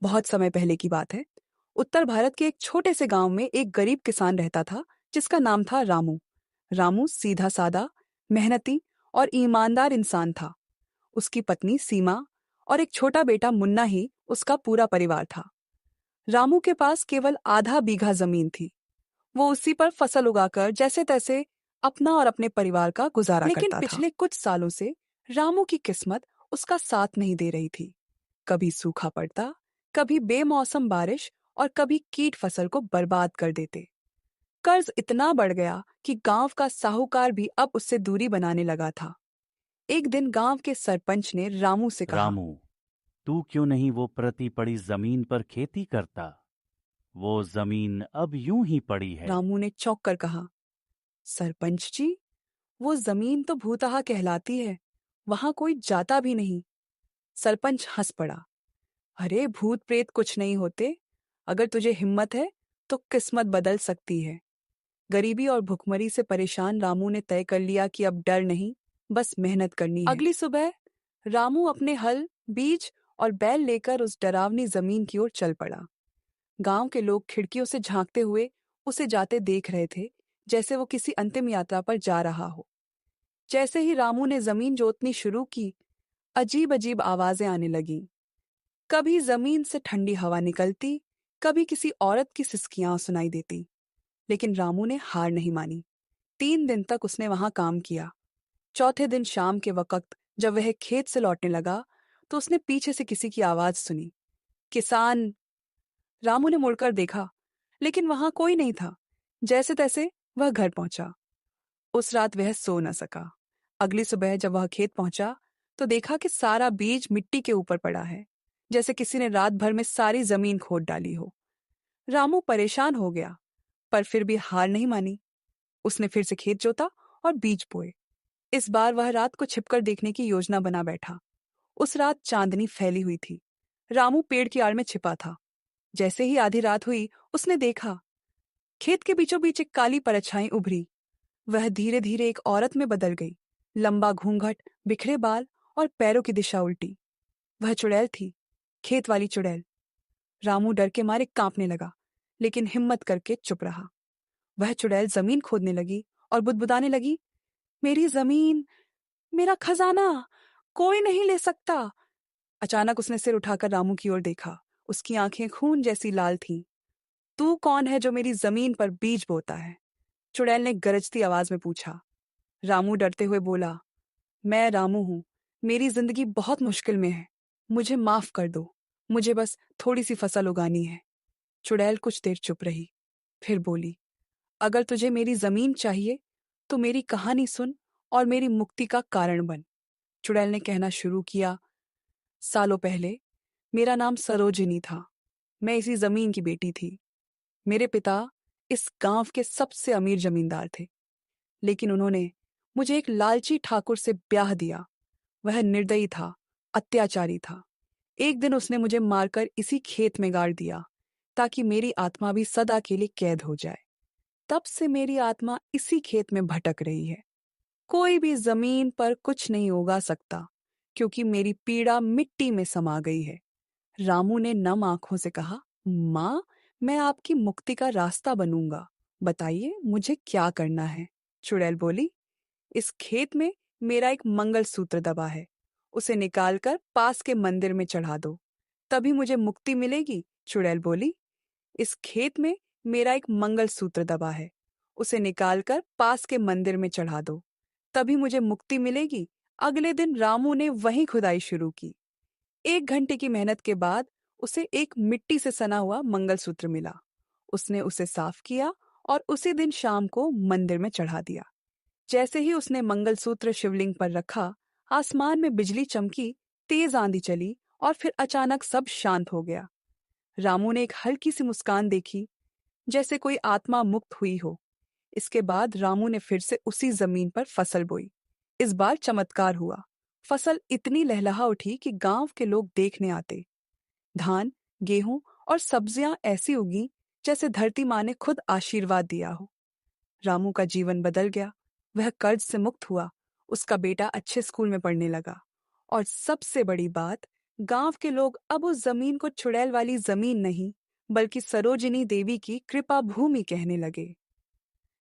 बहुत समय पहले की बात है। उत्तर भारत के एक छोटे से गांव में एक गरीब किसान रहता था जिसका नाम था रामू। रामू सीधा सादा, मेहनती और ईमानदार इंसान था। उसकी पत्नी सीमा और एक छोटा बेटा मुन्ना ही उसका पूरा परिवार था। रामू के पास केवल आधा बीघा जमीन थी। वो उसी पर फसल उगाकर जैसे तैसे अपना और अपने परिवार का गुजारा लेकिन करता था। पिछले कुछ सालों से रामू की किस्मत उसका साथ नहीं दे रही थी। कभी सूखा पड़ता, कभी बेमौसम बारिश और कभी कीट फसल को बर्बाद कर देते। कर्ज इतना बढ़ गया कि गांव का साहूकार भी अब उससे दूरी बनाने लगा था। एक दिन गांव के सरपंच ने रामू से कहा। रामू, तू क्यों नहीं वो प्रति पड़ी जमीन पर खेती करता? वो जमीन अब यूं ही पड़ी है। रामू ने चौंक कर कहा, सरपंच जी, वो जमीन तो भूतहा कहलाती है, वहां कोई जाता भी नहीं। सरपंच हंस पड़ा। अरे भूत प्रेत कुछ नहीं होते। अगर तुझे हिम्मत है तो किस्मत बदल सकती है। गरीबी और भुखमरी से परेशान रामू ने तय कर लिया कि अब डर नहीं, बस मेहनत करनी है। अगली सुबह रामू अपने हल, बीज और बैल लेकर उस डरावनी जमीन की ओर चल पड़ा। गांव के लोग खिड़कियों से झांकते हुए उसे जाते देख रहे थे, जैसे वो किसी अंतिम यात्रा पर जा रहा हो। जैसे ही रामू ने जमीन जोतनी शुरू की, अजीब अजीब आवाजें आने लगीं। कभी जमीन से ठंडी हवा निकलती, कभी किसी औरत की सिसकियां सुनाई देती। लेकिन रामू ने हार नहीं मानी। 3 दिन तक उसने वहां काम किया। चौथे दिन शाम के वक्त जब वह खेत से लौटने लगा, तो उसने पीछे से किसी की आवाज सुनी। किसान। रामू ने मुड़कर देखा, लेकिन वहां कोई नहीं था। जैसे तैसे वह घर पहुंचा। उस रात वह सो न सका। अगली सुबह जब वह खेत पहुंचा, तो देखा कि सारा बीज मिट्टी के ऊपर पड़ा है, जैसे किसी ने रात भर में सारी जमीन खोद डाली हो। रामू परेशान हो गया, पर फिर भी हार नहीं मानी। उसने फिर से खेत जोता और बीज बोए। इस बार वह रात को छिपकर देखने की योजना बना बैठा। उस रात चांदनी फैली हुई थी। रामू पेड़ की आड़ में छिपा था। जैसे ही आधी रात हुई, उसने देखा खेत के बीचों बीच एक काली परछाई उभरी। वह धीरे धीरे एक औरत में बदल गई। लंबा घूंघट, बिखरे बाल और पैरों की दिशा उल्टी। वह चुड़ैल थी, खेत वाली चुड़ैल। रामू डर के मारे कांपने लगा, लेकिन हिम्मत करके चुप रहा। वह चुड़ैल जमीन खोदने लगी और बुदबुदाने लगी, मेरी जमीन, मेरा खजाना कोई नहीं ले सकता। अचानक उसने सिर उठाकर रामू की ओर देखा। उसकी आंखें खून जैसी लाल थीं। तू कौन है जो मेरी जमीन पर बीज बोता है? चुड़ैल ने गरजती आवाज में पूछा। रामू डरते हुए बोला, मैं रामू हूं। मेरी जिंदगी बहुत मुश्किल में है। मुझे माफ कर दो। मुझे बस थोड़ी सी फसल उगानी है। चुड़ैल कुछ देर चुप रही, फिर बोली, अगर तुझे मेरी जमीन चाहिए तो मेरी कहानी सुन और मेरी मुक्ति का कारण बन। चुड़ैल ने कहना शुरू किया, सालों पहले मेरा नाम सरोजिनी था। मैं इसी जमीन की बेटी थी। मेरे पिता इस गांव के सबसे अमीर जमींदार थे, लेकिन उन्होंने मुझे एक लालची ठाकुर से ब्याह दिया। वह निर्दयी था, अत्याचारी था। एक दिन उसने मुझे मारकर इसी खेत में गाड़ दिया, ताकि मेरी आत्मा भी सदा के लिए कैद हो जाए। तब से मेरी आत्मा इसी खेत में भटक रही है। कोई भी जमीन पर कुछ नहीं उगा सकता, क्योंकि मेरी पीड़ा मिट्टी में समा गई है। रामू ने नम आंखों से कहा, माँ, मैं आपकी मुक्ति का रास्ता बनूंगा। बताइए मुझे क्या करना है? चुड़ैल बोली, इस खेत में मेरा एक मंगलसूत्र दबा है। उसे निकालकर पास के मंदिर में चढ़ा दो, तभी मुझे मुक्ति मिलेगी। चुड़ैल बोली, इस खेत में मेरा एक मंगलसूत्र दबा है। उसे निकालकर पास के मंदिर में चढ़ा दो, तभी मुझे मुक्ति मिलेगी। अगले दिन रामू ने वहीं खुदाई शुरू की। 1 घंटे की मेहनत के बाद उसे एक मिट्टी से सना हुआ मंगलसूत्र मिला। उसने उसे साफ किया और उसी दिन शाम को मंदिर में चढ़ा दिया। जैसे ही उसने मंगलसूत्र शिवलिंग पर रखा, आसमान में बिजली चमकी, तेज आंधी चली और फिर अचानक सब शांत हो गया। रामू ने एक हल्की सी मुस्कान देखी, जैसे कोई आत्मा मुक्त हुई हो। इसके बाद रामू ने फिर से उसी जमीन पर फसल बोई। इस बार चमत्कार हुआ। फसल इतनी लहलहा उठी कि गांव के लोग देखने आते। धान, गेहूं और सब्जियां ऐसी उगी जैसे धरती माँ ने खुद आशीर्वाद दिया हो। रामू का जीवन बदल गया। वह कर्ज से मुक्त हुआ। उसका बेटा अच्छे स्कूल में पढ़ने लगा। और सबसे बड़ी बात, गांव के लोग अब उस जमीन को चुड़ैल वाली जमीन नहीं, बल्कि सरोजिनी देवी की कृपा भूमि कहने लगे।